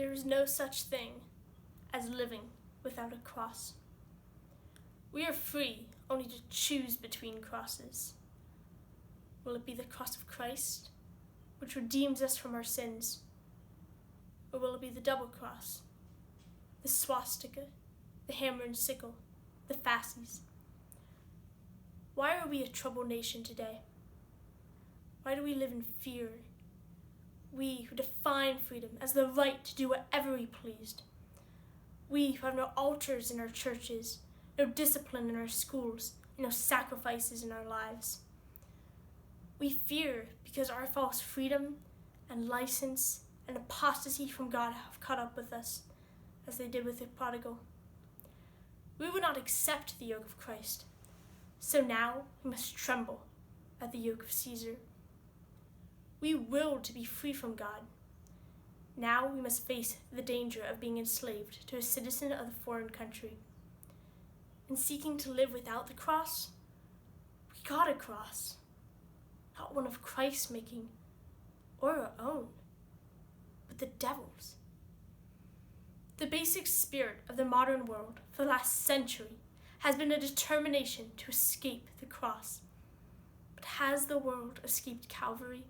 There is no such thing as living without a cross. We are free only to choose between crosses. Will it be the cross of Christ, which redeems us from our sins? Or will it be the double cross, the swastika, the hammer and sickle, the fasces? Why are we a troubled nation today? Why do we live in fear? We who define freedom as the right to do whatever we pleased. We who have no altars in our churches, no discipline in our schools, and no sacrifices in our lives. We fear because our false freedom and license and apostasy from God have caught up with us, as they did with the prodigal. We would not accept the yoke of Christ, so now we must tremble at the yoke of Caesar. We willed to be free from God. Now we must face the danger of being enslaved to a citizen of the foreign country. In seeking to live without the cross, we got a cross, not one of Christ's making or our own, but the devil's. The basic spirit of the modern world for the last century has been a determination to escape the cross. But has the world escaped Calvary?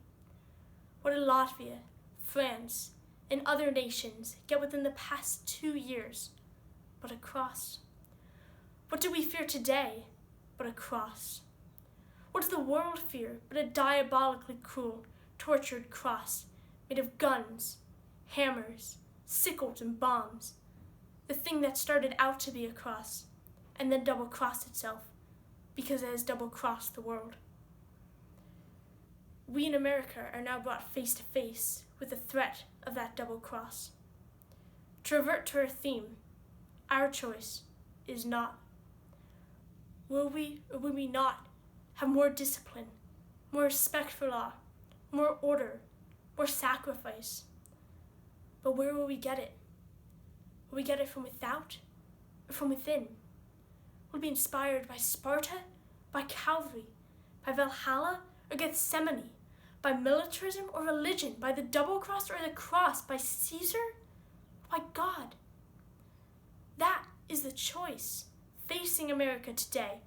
What did Latvia, France, and other nations get within the past 2 years but a cross? What do we fear today but a cross? What does the world fear but a diabolically cruel, tortured cross made of guns, hammers, sickles, and bombs? The thing that started out to be a cross and then double-crossed itself because it has double-crossed the world. We in America are now brought face to face with the threat of that double cross. To revert to our theme, our choice is not. Will we or will we not have more discipline, more respect for law, more order, more sacrifice? But where will we get it? Will we get it from without or from within? Will we be inspired by Sparta, by Calvary, by Valhalla or Gethsemane, by militarism or religion, by the double cross or the cross, by Caesar or by God? That is the choice facing America today.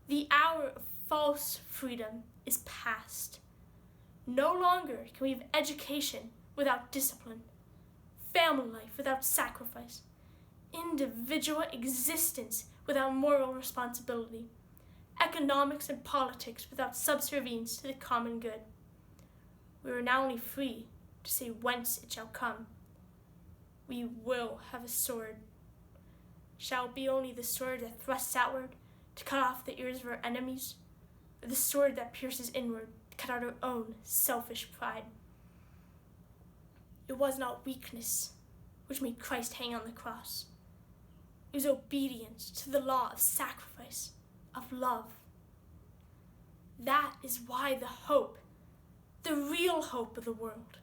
The hour of false freedom is past. No longer can we have education without discipline, family life without sacrifice, individual existence without moral responsibility, economics and politics without subservience to the common good. We are now only free to say whence it shall come. We will have a sword. Shall it be only the sword that thrusts outward to cut off the ears of our enemies, or the sword that pierces inward to cut out our own selfish pride? It was not weakness which made Christ hang on the cross. It was obedience to the law of sacrifice, of love. That is why the hope, the real hope of the world,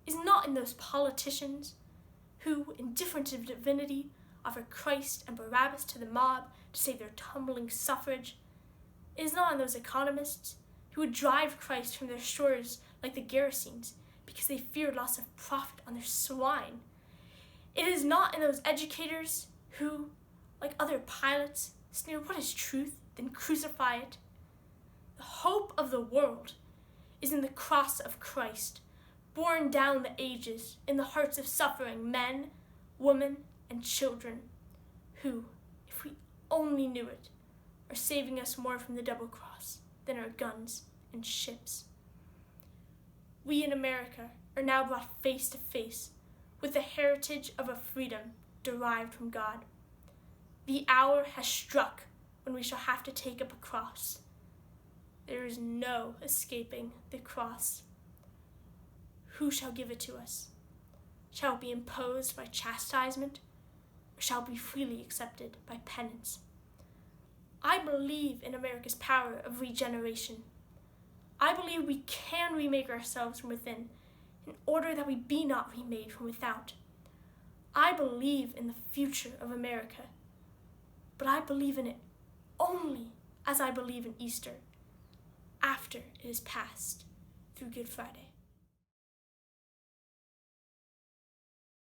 is not in those politicians who, indifferent to divinity, offer Christ and Barabbas to the mob to save their tumbling suffrage. It is not in those economists who would drive Christ from their shores like the Gerasenes because they feared loss of profit on their swine. It is not in those educators who, like other pilots, sneer what is truth, then crucify it. The hope of the world is in the cross of Christ, borne down the ages in the hearts of suffering men, women, and children, who, if we only knew it, are saving us more from the double cross than our guns and ships. We in America are now brought face to face with the heritage of a freedom derived from God. The hour has struck when we shall have to take up a cross. There is no escaping the cross. Who shall give it to us? Shall it be imposed by chastisement, or shall it be freely accepted by penance? I believe in America's power of regeneration. I believe we can remake ourselves from within in order that we be not remade from without. I believe in the future of America, but I believe in it only as I believe in Easter, after it is passed through Good Friday.